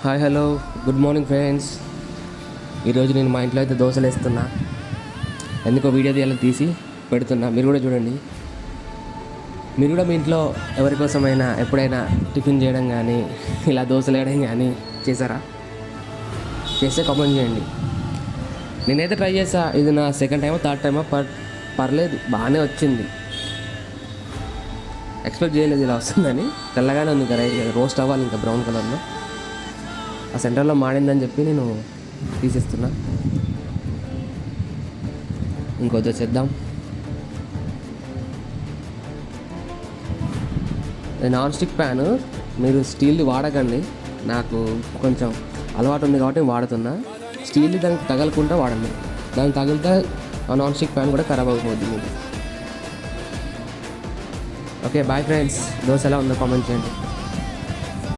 Hi hello good morning friends. ఈరోజు నేను మా ఇంట్లో అయితే దోశలు వేస్తున్నా. ఎందుకో వీడియో తీసి పెడుతున్నా, మీరు కూడా చూడండి. మీరు కూడా మీ ఇంట్లో ఎవరికోసమైనా ఎప్పుడైనా టిఫిన్ చేయడం కానీ ఇలా దోశలు వేయడం కానీ చేశారా? చేస్తే కామెంట్ చేయండి. నేనైతే ట్రై చేసా. ఇది నా సెకండ్ టైమో థర్డ్ టైమో పర్లేదు, బాగానే వచ్చింది. ఎక్స్పెక్ట్ చేయలేదు ఇలా వస్తుందని. తెల్లగానే ఉంది కదా, రోస్ట్ అవ్వాలి ఇంకా బ్రౌన్ కలర్లో. ఆ సెంటర్లో మాడిందని చెప్పి నేను తీసేస్తున్నా. ఇంకొద్ది చేద్దాం. నాన్ స్టిక్ ప్యాన్, మీరు స్టీల్ది వాడకండి. నాకు కొంచెం అలవాటు ఉంది కాబట్టి వాడుతున్నా. స్టీల్ది దానికి తగలకుండా వాడండి. దానికి తగిలితే ఆ నాన్ స్టిక్ ప్యాన్ కూడా ఖరాబ్ అయిపోద్ది మీకు. Okay bye friends. దోశ ఎలా ఉందో కామెంట్ చేయండి.